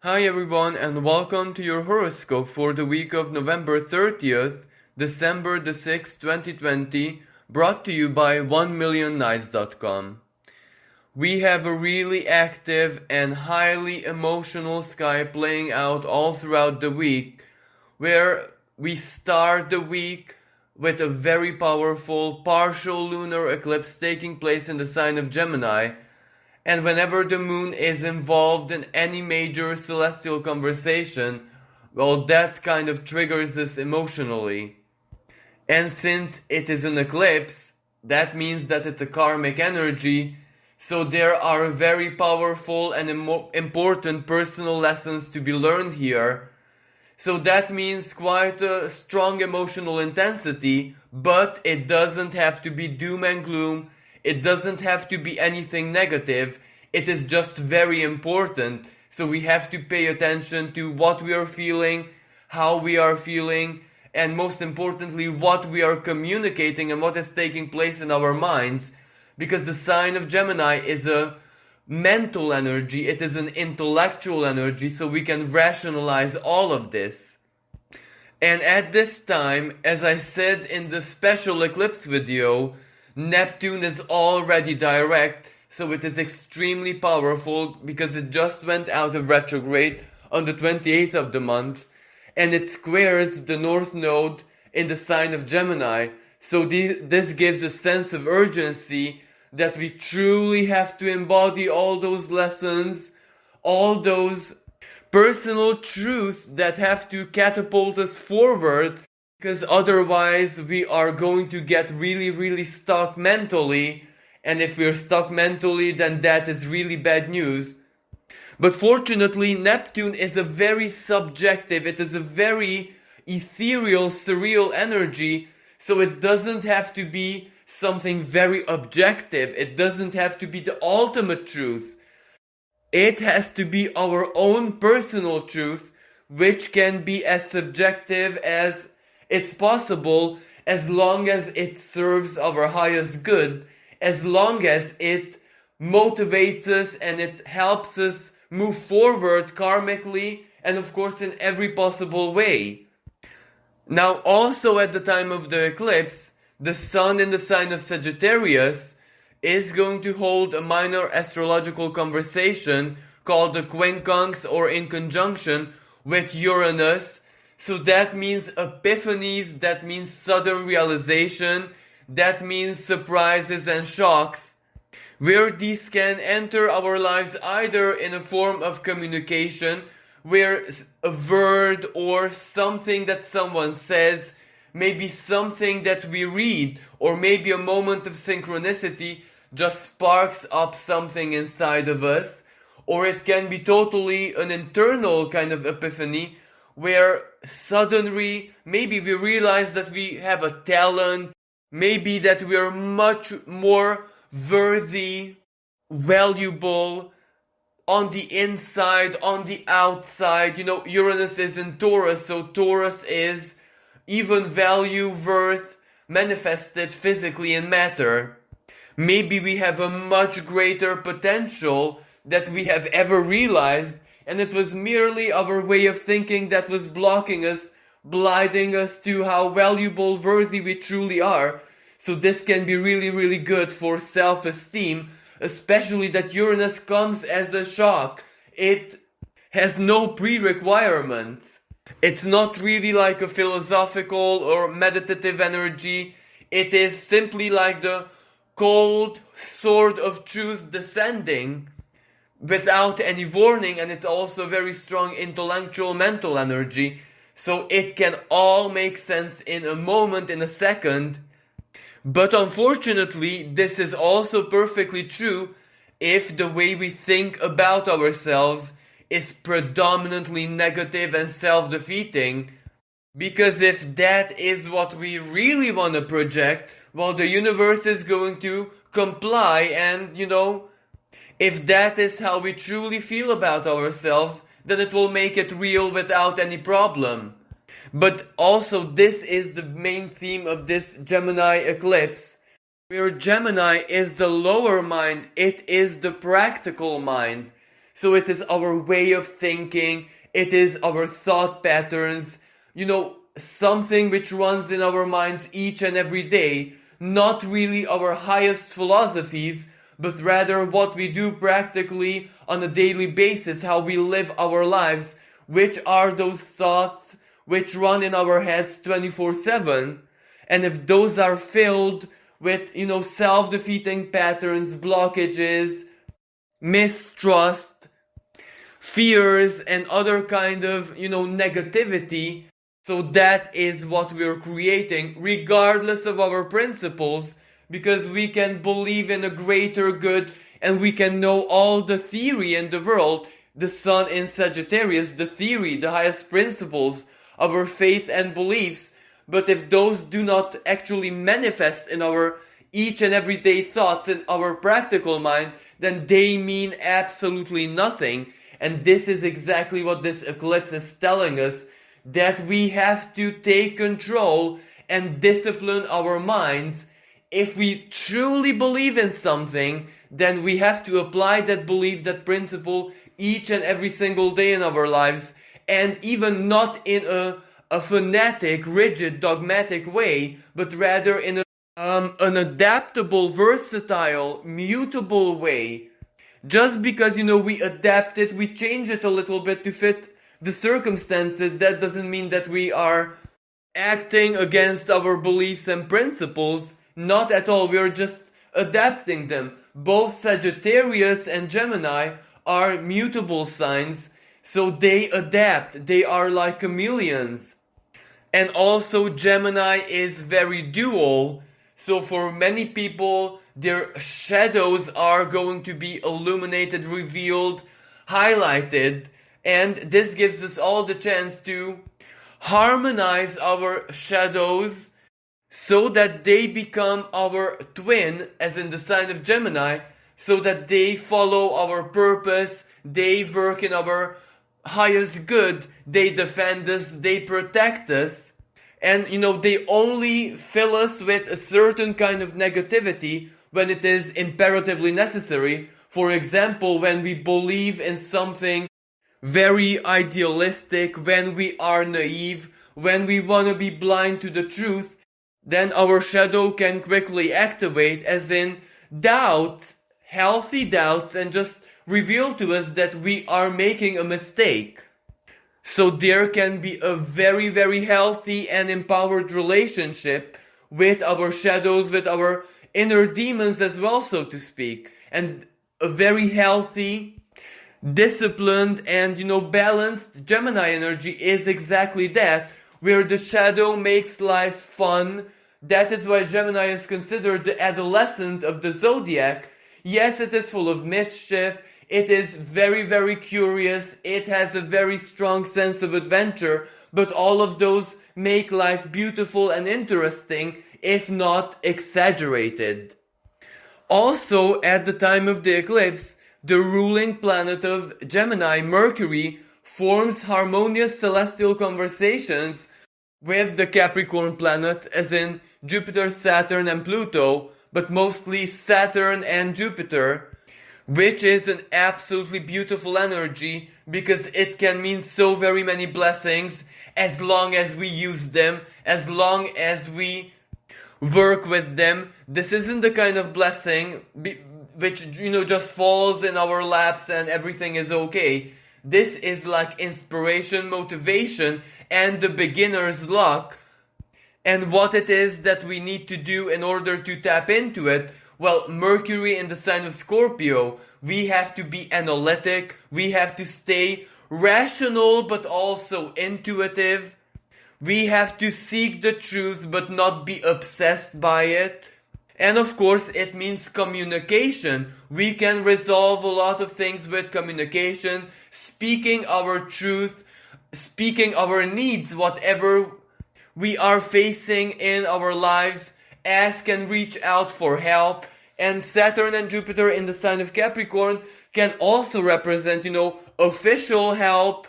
Hi everyone and welcome to your horoscope for the week of November 30th, December the 6th, 2020, brought to you by 1millionnights.com. We have a really active and highly emotional sky playing out all throughout the week, where we start the week with a very powerful partial lunar eclipse taking place in the sign of Gemini. And whenever the moon is involved in any major celestial conversation, well, that kind of triggers us emotionally. And since it is an eclipse, that means that it's a karmic energy, so there are very powerful and important personal lessons to be learned here. So that means quite a strong emotional intensity, but it doesn't have to be doom and gloom. It doesn't have to be anything negative. It is just very important. So we have to pay attention to what we are feeling, how we are feeling, and most importantly, what we are communicating and what is taking place in our minds. Because the sign of Gemini is a mental energy, it is an intellectual energy, so we can rationalize all of this. And at this time, as I said in the special eclipse video, Neptune is already direct, so it is extremely powerful because it just went out of retrograde on the 28th of the month, and it squares the North Node in the sign of Gemini. So this gives a sense of urgency that we truly have to embody all those lessons, all those personal truths that have to catapult us forward, because otherwise we are going to get really stuck mentally, and if we're stuck mentally, then that is really bad news. But fortunately, Neptune is a very subjective, it is a very ethereal, surreal energy, so it doesn't have to be something very objective, it doesn't have to be the ultimate truth. It has to be our own personal truth, which can be as subjective as it's possible, as long as it serves our highest good, as long as it motivates us and it helps us move forward karmically and of course in every possible way. Now also at the time of the eclipse, the sun in the sign of Sagittarius is going to hold a minor astrological conversation called the quincunx, or in conjunction with Uranus. So that means epiphanies, that means sudden realization, that means surprises and shocks, where these can enter our lives either in a form of communication, where a word or something that someone says, maybe something that we read, or maybe a moment of synchronicity just sparks up something inside of us, or it can be totally an internal kind of epiphany, where suddenly maybe we realize that we have a talent, maybe that we are much more worthy, valuable on the inside, on the outside. You know, Uranus is in Taurus, so Taurus is even value, worth, manifested physically in matter. Maybe we have a much greater potential that we have ever realized, and it was merely our way of thinking that was blocking us, blinding us to how valuable, worthy we truly are. So this can be really good for self-esteem, especially that Uranus comes as a shock. It has no pre-requirements. It's not really like a philosophical or meditative energy. It is simply like the cold sword of truth descending without any warning, and it's also very strong intellectual mental energy, so it can all make sense in a moment, in a second. But unfortunately, this is also perfectly true if the way we think about ourselves is predominantly negative and self-defeating. Because if that is what we really want to project, well, the universe is going to comply, and if that is how we truly feel about ourselves, then it will make it real without any problem. But also, this is the main theme of this Gemini eclipse, where Gemini is the lower mind, it is the practical mind. So it is our way of thinking, it is our thought patterns, something which runs in our minds each and every day, not really our highest philosophies, but rather what we do practically on a daily basis, how we live our lives, which are those thoughts which run in our heads 24/7. And if those are filled with, self-defeating patterns, blockages, mistrust, fears, and other kind of, negativity, so that is what we're creating, regardless of our principles, because we can believe in a greater good and we can know all the theory in the world, the sun in Sagittarius, the theory, the highest principles of our faith and beliefs. But if those do not actually manifest in our each and everyday thoughts in our practical mind, then they mean absolutely nothing. And this is exactly what this eclipse is telling us, that we have to take control and discipline our minds. If we truly believe in something, then we have to apply that belief, that principle, each and every single day in our lives, and even not in a fanatic, rigid, dogmatic way, but rather in an adaptable, versatile, mutable way. Just because, we adapt it, we change it a little bit to fit the circumstances, that doesn't mean that we are acting against our beliefs and principles. Not at all, we are just adapting them. Both Sagittarius and Gemini are mutable signs, so they adapt, they are like chameleons. And also Gemini is very dual, so for many people, their shadows are going to be illuminated, revealed, highlighted, and this gives us all the chance to harmonize our shadows so that they become our twin, as in the sign of Gemini, so that they follow our purpose, they work in our highest good, they defend us, they protect us, and they only fill us with a certain kind of negativity when it is imperatively necessary. For example, when we believe in something very idealistic, when we are naive, when we want to be blind to the truth, then our shadow can quickly activate, as in doubts, healthy doubts, and just reveal to us that we are making a mistake. So there can be a very, very healthy and empowered relationship with our shadows, with our inner demons as well, so to speak. And a very healthy, disciplined, and balanced Gemini energy is exactly that, where the shadow makes life fun. That is why Gemini is considered the adolescent of the zodiac. Yes, it is full of mischief, it is very, very curious, it has a very strong sense of adventure, but all of those make life beautiful and interesting, if not exaggerated. Also, at the time of the eclipse, the ruling planet of Gemini, Mercury, forms harmonious celestial conversations with the Capricorn planet, as in Jupiter, Saturn, and Pluto, but mostly Saturn and Jupiter, which is an absolutely beautiful energy because it can mean so very many blessings as long as we use them, as long as we work with them. This isn't the kind of blessing which just falls in our laps and everything is okay. This is like inspiration, motivation, and the beginner's luck. And what it is that we need to do in order to tap into it, well, Mercury in the sign of Scorpio, we have to be analytic, we have to stay rational but also intuitive. We have to seek the truth but not be obsessed by it. And of course, it means communication. We can resolve a lot of things with communication, speaking our truth, speaking our needs, whatever we are facing in our lives. Ask and reach out for help. And Saturn and Jupiter in the sign of Capricorn can also represent, official help,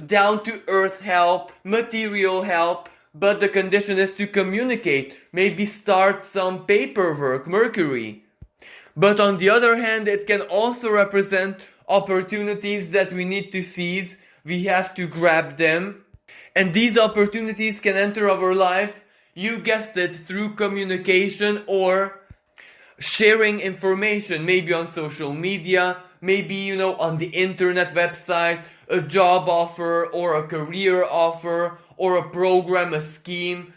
down to earth help, material help. But the condition is to communicate, maybe start some paperwork, Mercury. But on the other hand, it can also represent opportunities that we need to seize. We have to grab them. And these opportunities can enter our life, you guessed it, through communication or sharing information, maybe on social media, maybe, on the internet website, a job offer or a career offer or a program, a scheme.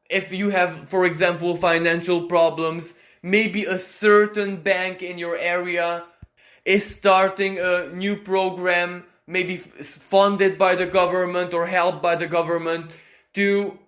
If you have, for example, financial problems, maybe a certain bank in your area is starting a new program, maybe funded by the government or helped by the government to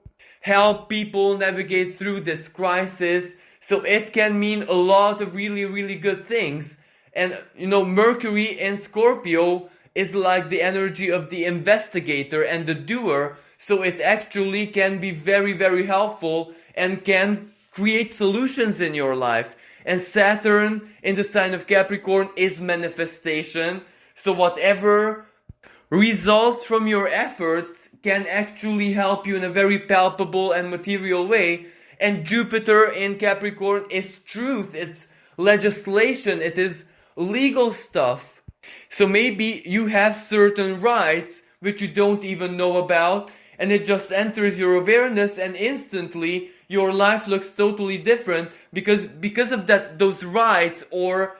help people navigate through this crisis. So it can mean a lot of really, really good things. And, Mercury in Scorpio is like the energy of the investigator and the doer. So it actually can be very, very helpful and can create solutions in your life. And Saturn in the sign of Capricorn is manifestation. So whatever results from your efforts can actually help you in a very palpable and material way. And Jupiter in Capricorn is truth. It's legislation. It is legal stuff. So maybe you have certain rights which you don't even know about, and it just enters your awareness, and instantly your life looks totally different because of those rights or,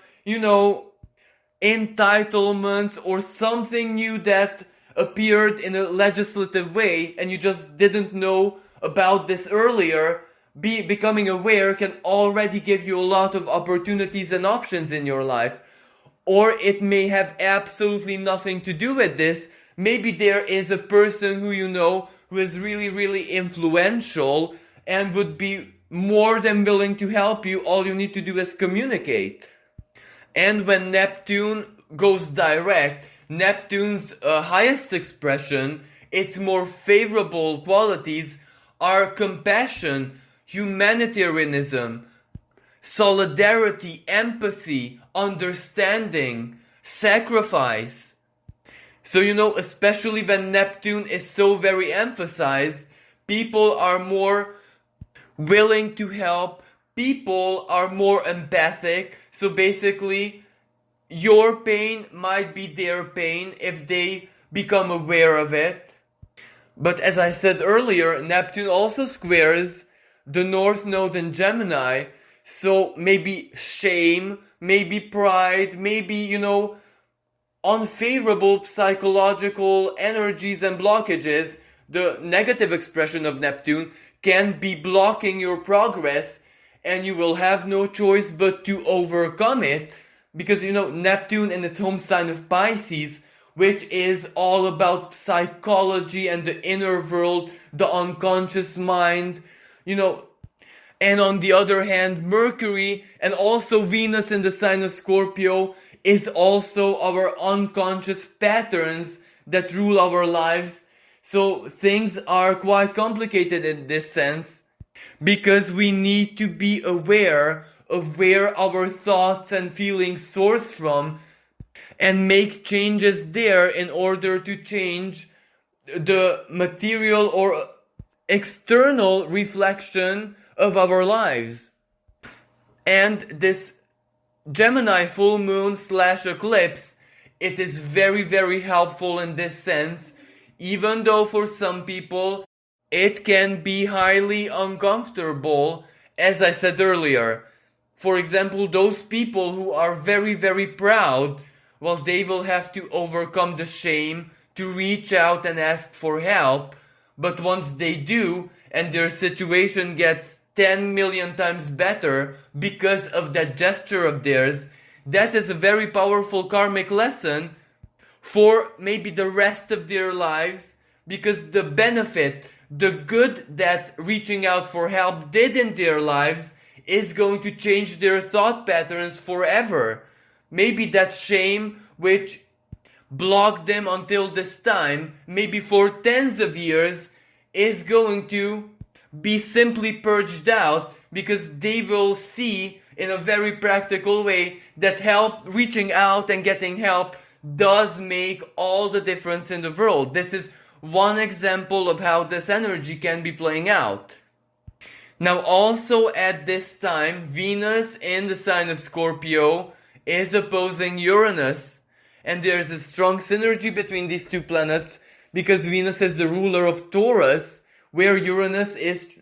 entitlements or something new that appeared in a legislative way and you just didn't know about this earlier. Becoming aware can already give you a lot of opportunities and options in your life. Or it may have absolutely nothing to do with this. Maybe there is a person who who is really, really influential and would be more than willing to help you. All you need to do is communicate. And when Neptune goes direct, Neptune's highest expression, its more favorable qualities are compassion, humanitarianism, solidarity, empathy, understanding, sacrifice. So, especially when Neptune is so very emphasized, people are more willing to help, people are more empathic. So basically, your pain might be their pain if they become aware of it. But as I said earlier, Neptune also squares the North Node in Gemini. So maybe shame, maybe pride, maybe, unfavorable psychological energies and blockages. The negative expression of Neptune can be blocking your progress, and you will have no choice but to overcome it. Because, Neptune in its home sign of Pisces, which is all about psychology and the inner world, the unconscious mind, And on the other hand, Mercury and also Venus in the sign of Scorpio is also our unconscious patterns that rule our lives. So things are quite complicated in this sense, because we need to be aware of where our thoughts and feelings source from and make changes there in order to change the material or external reflection of our lives. And this Gemini full moon / eclipse, it is very, very helpful in this sense, even though for some people it can be highly uncomfortable, as I said earlier. For example, those people who are very, very proud, well, they will have to overcome the shame to reach out and ask for help. But once they do, and their situation gets 10 million times better because of that gesture of theirs, that is a very powerful karmic lesson for maybe the rest of their lives, because the benefit, the good that reaching out for help did in their lives is going to change their thought patterns forever. Maybe that shame which blocked them until this time, maybe for tens of years, is going to be simply purged out, because they will see in a very practical way that reaching out and getting help does make all the difference in the world. This is one example of how this energy can be playing out. Now also at this time, Venus in the sign of Scorpio is opposing Uranus. and there's a strong synergy between these two planets because Venus is the ruler of Taurus, where Uranus is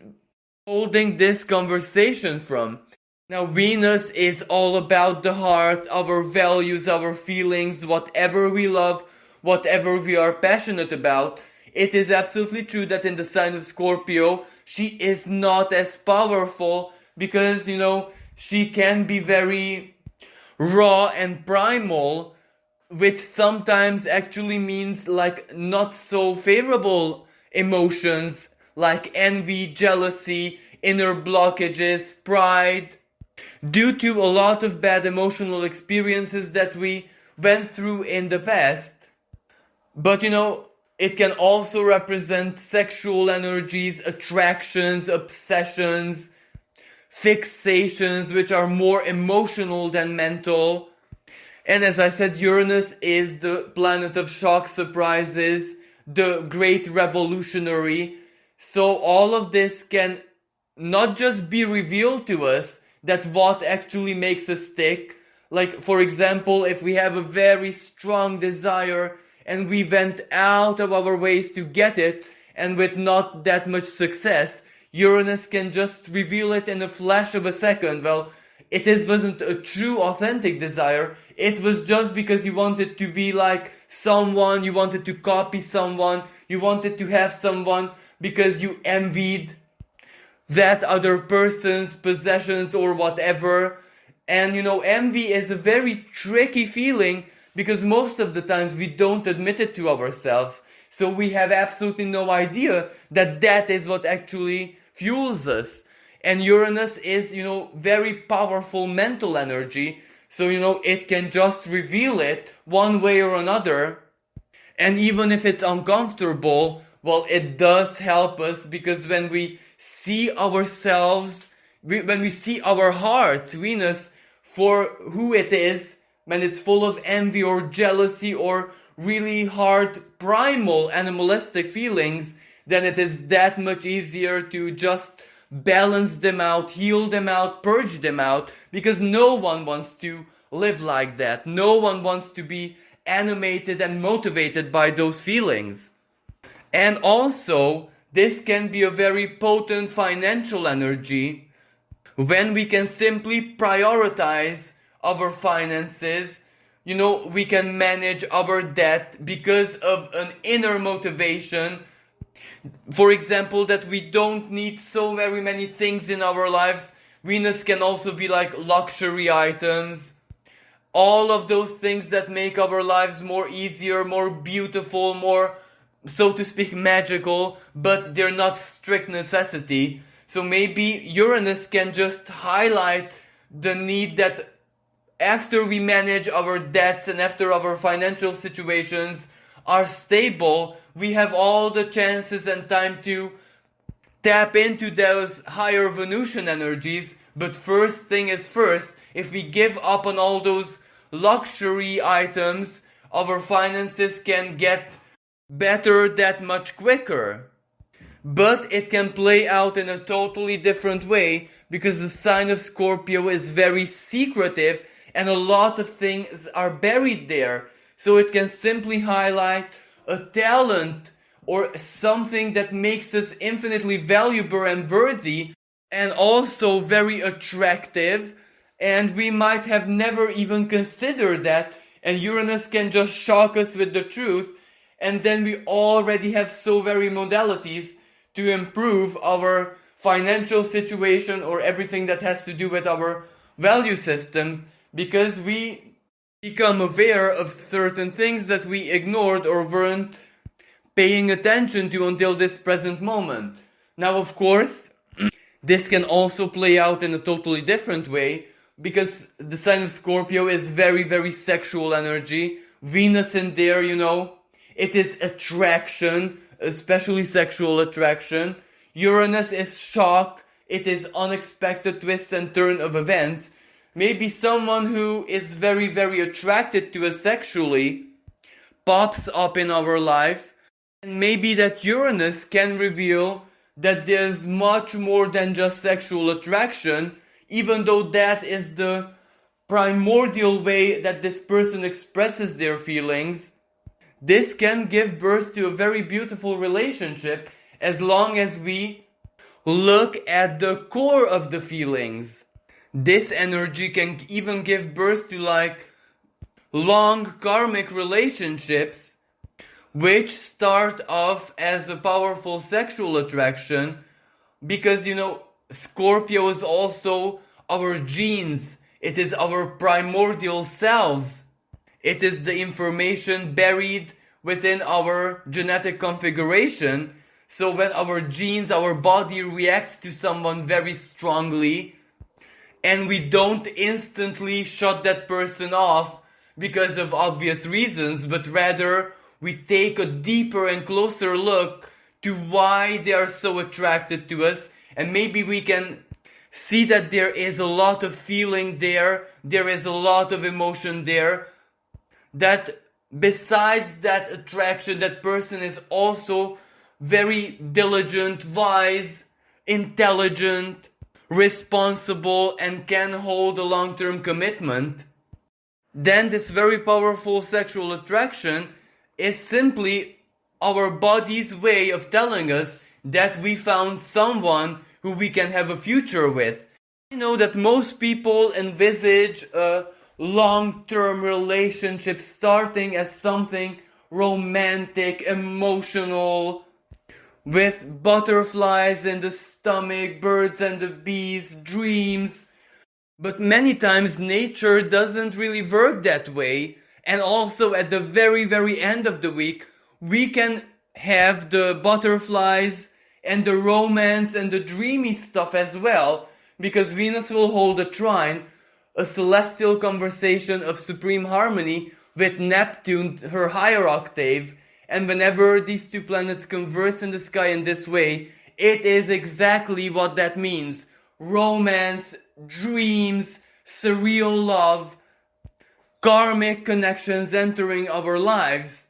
holding this conversation from. Now, Venus is all about the heart, our values, our feelings, whatever we love, whatever we are passionate about. It is absolutely true that in the sign of Scorpio, she is not as powerful because, she can be very raw and primal, which sometimes actually means like not so favorable emotions like envy, jealousy, inner blockages, pride, due to a lot of bad emotional experiences that we went through in the past. But it can also represent sexual energies, attractions, obsessions, fixations, which are more emotional than mental. And as I said, Uranus is the planet of shock, surprises, the great revolutionary. So all of this can not just be revealed to us, that what actually makes us tick. Like, for example, if we have a very strong desire and we went out of our ways to get it, and with not that much success, Uranus can just reveal it in a flash of a second. Well, wasn't a true, authentic desire. It was just because you wanted to be like someone, you wanted to copy someone, you wanted to have someone because you envied that other person's possessions or whatever. And envy is a very tricky feeling because most of the times we don't admit it to ourselves. So we have absolutely no idea that that is what actually fuels us. And Uranus is, very powerful mental energy. So, it can just reveal it one way or another. And even if it's uncomfortable, well, it does help us because when we see ourselves, when we see our hearts, Venus, for who it is, when it's full of envy or jealousy or really hard primal animalistic feelings, then it is that much easier to just balance them out, heal them out, purge them out, because no one wants to live like that. No one wants to be animated and motivated by those feelings. And also, this can be a very potent financial energy when we can simply prioritize our finances. We can manage our debt because of an inner motivation. For example, that we don't need so very many things in our lives. Venus can also be like luxury items. All of those things that make our lives more easier, more beautiful, more, so to speak, magical, but they're not strict necessity. So maybe Uranus can just highlight the need that after we manage our debts and after our financial situations are stable, we have all the chances and time to tap into those higher Venusian energies. But first thing is first, if we give up on all those luxury items, our finances can get better that much quicker. But it can play out in a totally different way because the sign of Scorpio is very secretive and a lot of things are buried there. So it can simply highlight a talent or something that makes us infinitely valuable and worthy and also very attractive, and we might have never even considered that, and Uranus can just shock us with the truth, and then we already have so very modalities to improve our financial situation or everything that has to do with our value systems, because we become aware of certain things that we ignored or weren't paying attention to until this present moment. Now, of course, this can also play out in a totally different way, because the sign of Scorpio is very, very sexual energy. Venus in there, it is attraction, especially sexual attraction. Uranus is shock. It is unexpected twist and turn of events. Maybe someone who is very, very attracted to us sexually pops up in our life. And maybe that Uranus can reveal that there's much more than just sexual attraction, even though that is the primordial way that this person expresses their feelings, this can give birth to a very beautiful relationship as long as we look at the core of the feelings. This energy can even give birth to like long karmic relationships which start off as a powerful sexual attraction because Scorpio is also our genes. It is our primordial selves. It is the information buried within our genetic configuration. So when our genes, our body reacts to someone very strongly, and we don't instantly shut that person off because of obvious reasons, but rather we take a deeper and closer look to why they are so attracted to us, and maybe we can see that there is a lot of feeling there is a lot of emotion there, that besides that attraction, that person is also very diligent, wise, intelligent, responsible, and can hold a long-term commitment. Then this very powerful sexual attraction is simply our body's way of telling us that we found someone who we can have a future with. I know that most people envisage a long-term relationship starting as something romantic, emotional, with butterflies in the stomach, birds and the bees, dreams. But many times nature doesn't really work that way. And also at the very, very end of the week, we can have the butterflies and the romance and the dreamy stuff as well, because Venus will hold a trine, a celestial conversation of supreme harmony with Neptune, her higher octave, and whenever these two planets converse in the sky in this way, it is exactly what that means. Romance, dreams, surreal love, karmic connections entering our lives.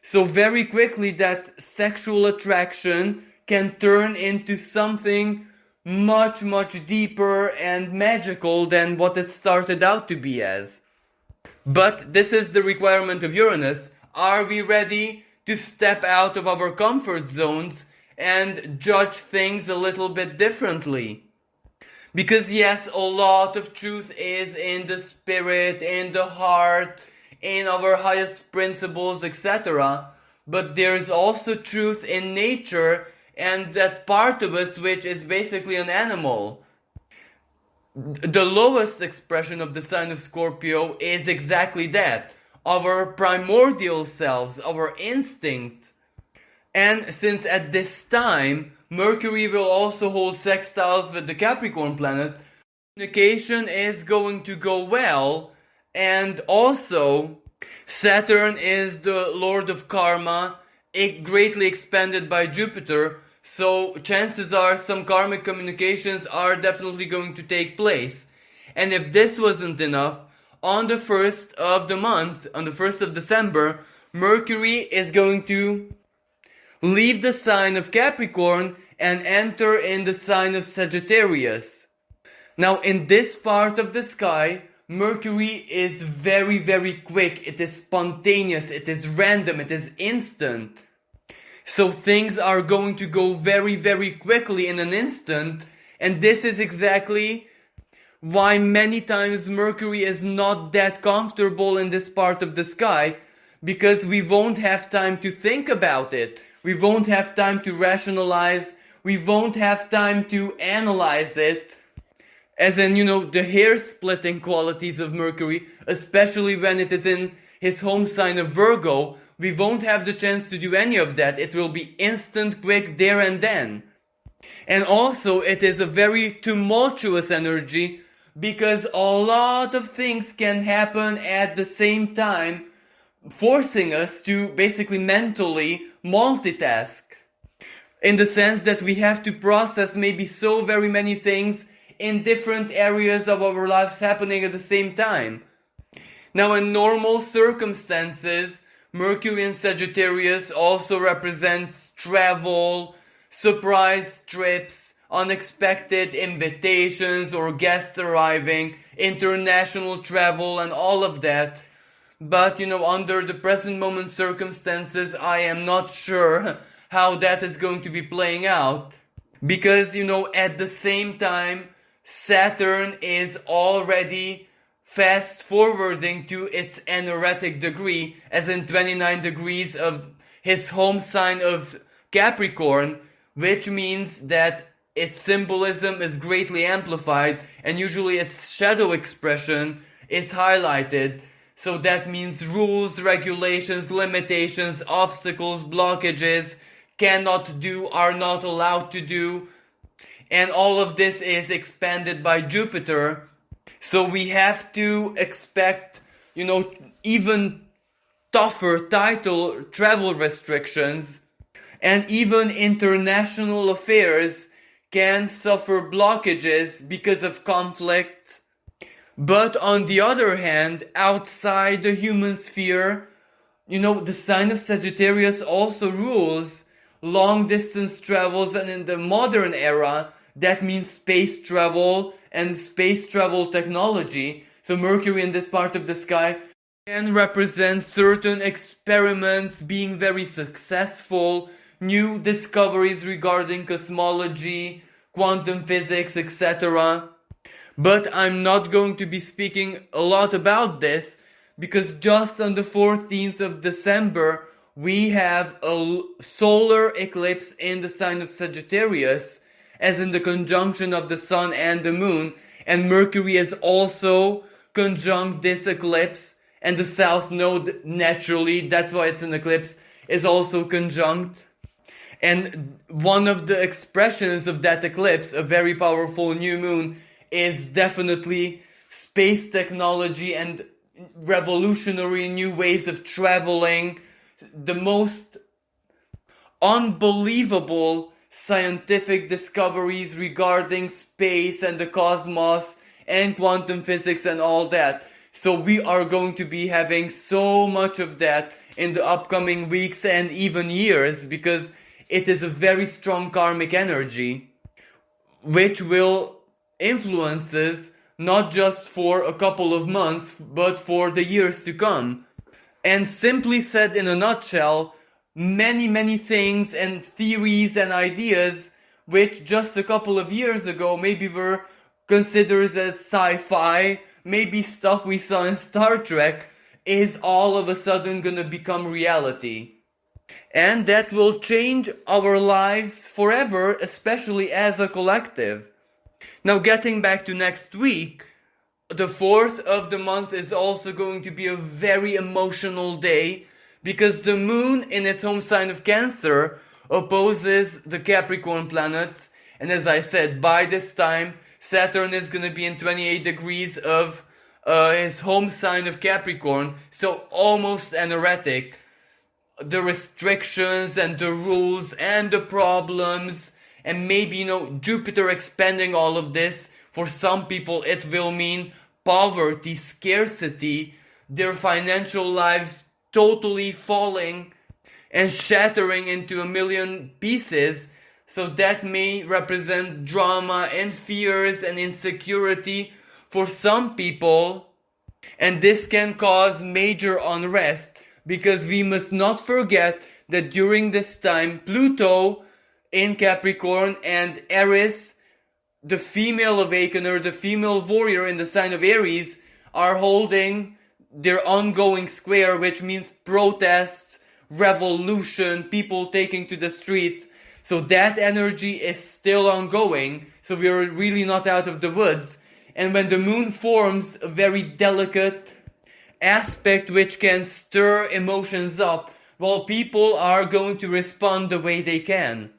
So very quickly that sexual attraction can turn into something much, much deeper and magical than what it started out to be as. But this is the requirement of Uranus. Are we ready to step out of our comfort zones and judge things a little bit differently? Because yes, a lot of truth is in the spirit, in the heart, in our highest principles, etc. But there's also truth in nature and that part of us which is basically an animal. The lowest expression of the sign of Scorpio is exactly that. Our primordial selves, our instincts. And since at this time, Mercury will also hold sextiles with the Capricorn planet, communication is going to go well, and also Saturn is the Lord of Karma, greatly expanded by Jupiter, so chances are some karmic communications are definitely going to take place. And if this wasn't enough, on the 1st of the month, on the 1st of December, Mercury is going to leave the sign of Capricorn and enter in the sign of Sagittarius. Now in this part of the sky, Mercury is very, very quick, it is spontaneous, it is random, it is instant. So things are going to go very, very quickly in an instant, and this is exactly why many times Mercury is not that comfortable in this part of the sky, because we won't have time to think about it. We won't have time to rationalize. We won't have time to analyze it. As in, the hair-splitting qualities of Mercury, especially when it is in his home sign of Virgo, we won't have the chance to do any of that. It will be instant, quick, there and then. And also, it is a very tumultuous energy, because a lot of things can happen at the same time, forcing us to basically mentally multitask. In the sense that we have to process maybe so very many things in different areas of our lives happening at the same time. Now in normal circumstances, Mercury in Sagittarius also represents travel, surprise trips, unexpected invitations or guests arriving, international travel and all of that. But, under the present moment circumstances, I am not sure how that is going to be playing out. Because, at the same time, Saturn is already fast forwarding to its anaretic degree, as in 29 degrees of his home sign of Capricorn, which means that its symbolism is greatly amplified and usually its shadow expression is highlighted. So that means rules, regulations, limitations, obstacles, blockages, cannot do, are not allowed to do. And all of this is expanded by Jupiter. So we have to expect, even tougher travel restrictions, and even international affairs can suffer blockages because of conflicts. But on the other hand, outside the human sphere, the sign of Sagittarius also rules long distance travels, and in the modern era, that means space travel and space travel technology. So Mercury in this part of the sky can represent certain experiments being very successful, new discoveries regarding cosmology, quantum physics, etc. But I'm not going to be speaking a lot about this, because just on the 14th of December, we have a solar eclipse in the sign of Sagittarius, as in the conjunction of the Sun and the Moon, and Mercury is also conjunct this eclipse, and the South Node, naturally, that's why it's an eclipse, is also conjunct. And one of the expressions of that eclipse, a very powerful new moon, is definitely space technology and revolutionary new ways of traveling, the most unbelievable scientific discoveries regarding space and the cosmos and quantum physics and all that. So we are going to be having so much of that in the upcoming weeks and even years, because it is a very strong karmic energy, which will influences not just for a couple of months, but for the years to come. And simply said in a nutshell, many things and theories and ideas which just a couple of years ago maybe were considered as sci-fi, maybe stuff we saw in Star Trek, is all of a sudden gonna become reality. And that will change our lives forever, especially as a collective. Now, getting back to next week, the 4th of the month is also going to be a very emotional day, because the moon in its home sign of Cancer opposes the Capricorn planets, and as I said, by this time Saturn is going to be in 28 degrees of his home sign of Capricorn, so almost anaretic. The restrictions and the rules and the problems, and maybe, Jupiter expanding all of this. For some people it will mean poverty, scarcity, their financial lives totally falling and shattering into a million pieces. So that may represent drama and fears and insecurity for some people. And this can cause major unrest, because we must not forget that during this time, Pluto in Capricorn and Eris, the female awakener, the female warrior in the sign of Aries, are holding their ongoing square, which means protests, revolution, people taking to the streets. So that energy is still ongoing, so we are really not out of the woods. And when the moon forms a very delicate aspect which can stir emotions up, well, people are going to respond the way they can.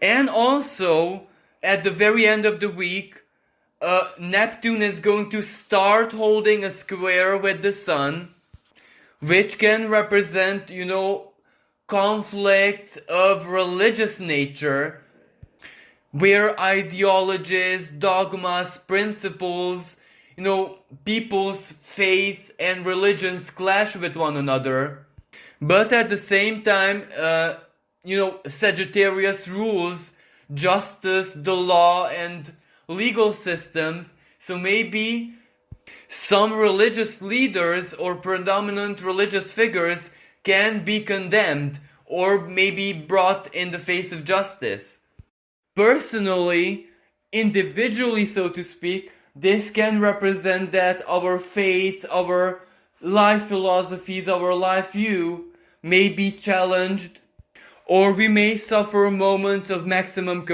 And also, at the very end of the week, Neptune is going to start holding a square with the Sun, which can represent, conflicts of religious nature, where ideologies, dogmas, principles, people's faith and religions clash with one another. But at the same time, Sagittarius rules justice, the law, and legal systems. So maybe some religious leaders or predominant religious figures can be condemned or maybe brought in the face of justice. Personally, individually, so to speak, this can represent that our faith, our life philosophies, our life view may be challenged, or we may suffer moments of maximum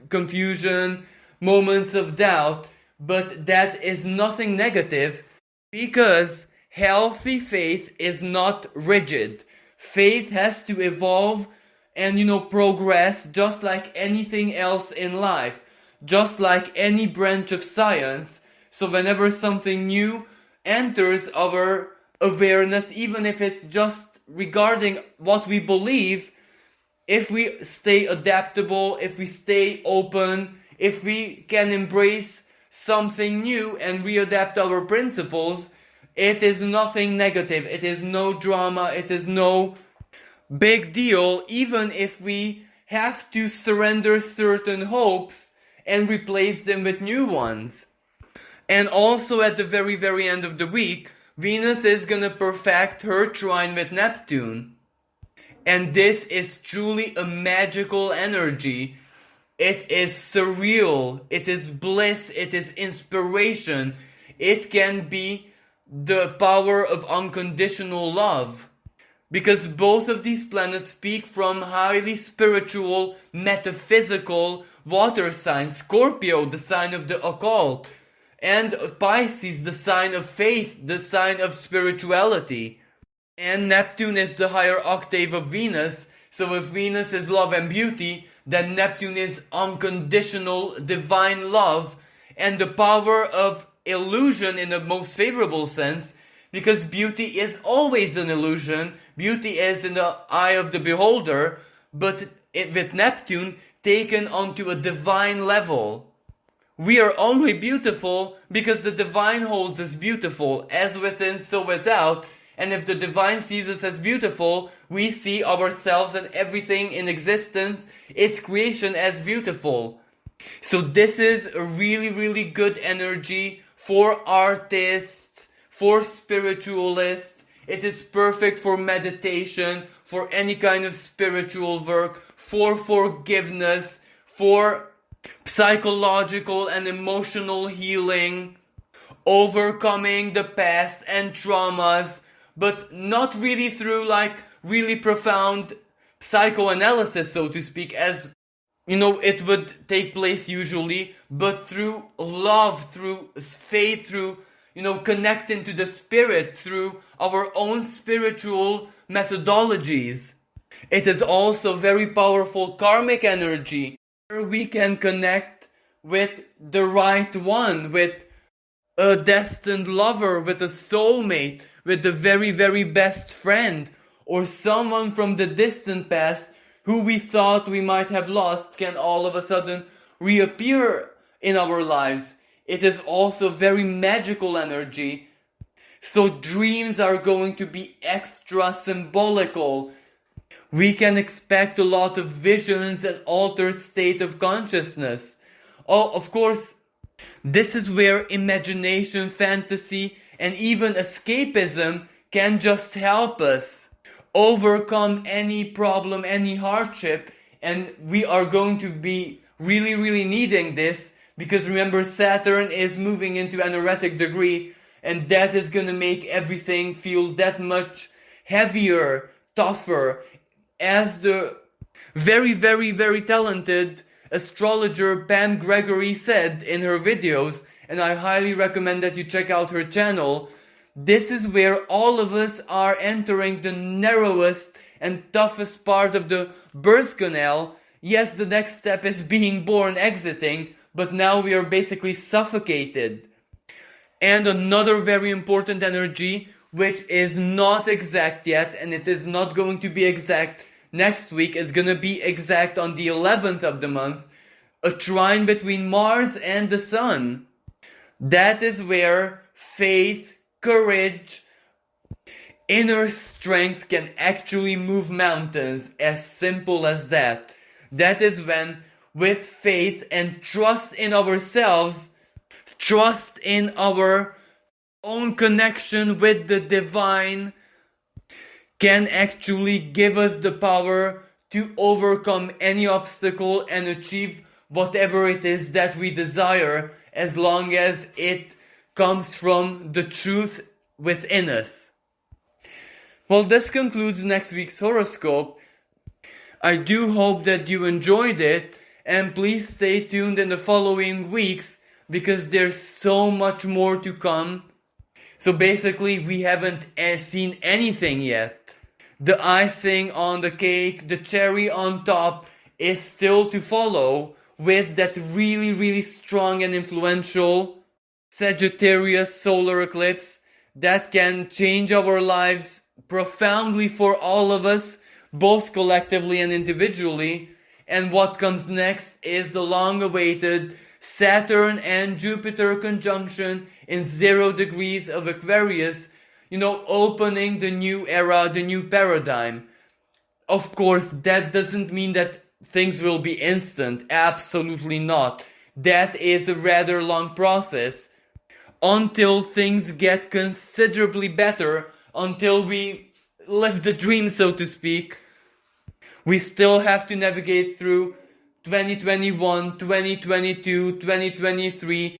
confusion, moments of doubt, but that is nothing negative, because healthy faith is not rigid. Faith has to evolve and, progress just like anything else in life, just like any branch of science. So whenever something new enters our awareness, even if it's just regarding what we believe, if we stay adaptable, if we stay open, if we can embrace something new and readapt our principles, it is nothing negative. It is no drama. It is no big deal, even if we have to surrender certain hopes and replace them with new ones. And also at the very, very end of the week, Venus is gonna perfect her trine with Neptune. And this is truly a magical energy. It is surreal. It is bliss. It is inspiration. It can be the power of unconditional love. Because both of these planets speak from highly spiritual, metaphysical water signs. Scorpio, the sign of the occult. And Pisces, the sign of faith, the sign of spirituality. And Neptune is the higher octave of Venus. So if Venus is love and beauty, then Neptune is unconditional divine love and the power of illusion in the most favorable sense, because beauty is always an illusion. Beauty is in the eye of the beholder, but with Neptune taken onto a divine level. We are only beautiful because the divine holds us beautiful, as within so without. And if the divine sees us as beautiful, we see ourselves and everything in existence, its creation, as beautiful. So this is a really, really good energy for artists, for spiritualists. It is perfect for meditation, for any kind of spiritual work, for forgiveness, for psychological and emotional healing, overcoming the past and traumas, but not really through really profound psychoanalysis, so to speak, as it would take place usually, but through love, through faith, through connecting to the spirit, through our own spiritual methodologies. It is also very powerful karmic energy, where we can connect with the right one, with a destined lover, with a soulmate, with the very, very best friend, or someone from the distant past who we thought we might have lost can all of a sudden reappear in our lives. It is also very magical energy. So dreams are going to be extra symbolical. We can expect a lot of visions and altered state of consciousness. Oh, of course, this is where imagination, fantasy, and even escapism can just help us overcome any problem, any hardship, and we are going to be really, really needing this, because remember, Saturn is moving into an erratic degree, and that is going to make everything feel that much heavier, tougher, as the very, very, very talented astrologer Pam Gregory said in her videos, and I highly recommend that you check out her channel. This is where all of us are entering the narrowest and toughest part of the birth canal. Yes, the next step is being born, exiting, but now we are basically suffocated. And another very important energy, which is not exact yet, and it is not going to be exact next week, is going to be exact on the 11th of the month, a trine between Mars and the Sun. That is where faith, courage, inner strength can actually move mountains, as simple as that. That is when with faith and trust in ourselves, trust in our own connection with the divine, can actually give us the power to overcome any obstacle and achieve whatever it is that we desire, as long as it comes from the truth within us. Well, this concludes next week's horoscope. I do hope that you enjoyed it, and please stay tuned in the following weeks because there's so much more to come. So basically, we haven't seen anything yet. The icing on the cake, the cherry on top, is still to follow with that really, really strong and influential Sagittarius solar eclipse that can change our lives profoundly for all of us, both collectively and individually. And what comes next is the long-awaited Saturn and Jupiter conjunction in 0 degrees of Aquarius, opening the new era, the new paradigm. Of course, that doesn't mean that things will be instant. Absolutely not. That is a rather long process until things get considerably better, until we live the dream, so to speak. We still have to navigate through 2021, 2022, 2023.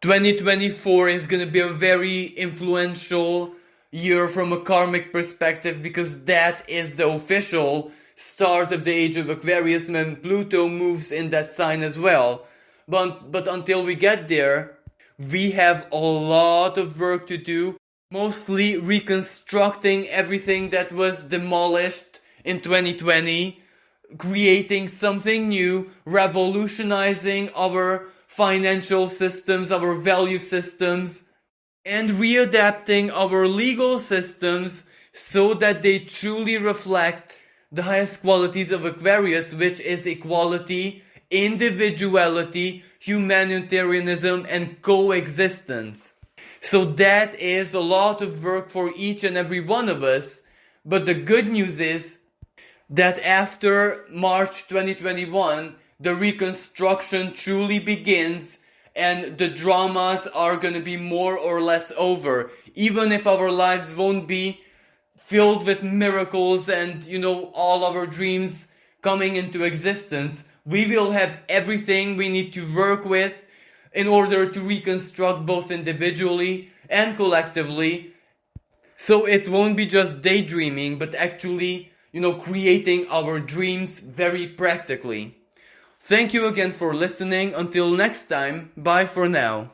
2024 is going to be a very influential year from a karmic perspective, because that is the official start of the age of Aquarius when Pluto moves in that sign as well. But until we get there, we have a lot of work to do, mostly reconstructing everything that was demolished in 2020, creating something new, revolutionizing our financial systems, our value systems, and readapting our legal systems so that they truly reflect the highest qualities of Aquarius, which is equality, individuality, humanitarianism, and coexistence. So that is a lot of work for each and every one of us. But the good news is that after March 2021, the reconstruction truly begins, and the dramas are going to be more or less over. Even if our lives won't be filled with miracles and, all our dreams coming into existence, we will have everything we need to work with in order to reconstruct both individually and collectively. So it won't be just daydreaming, but actually, creating our dreams very practically. Thank you again for listening. Until next time, bye for now.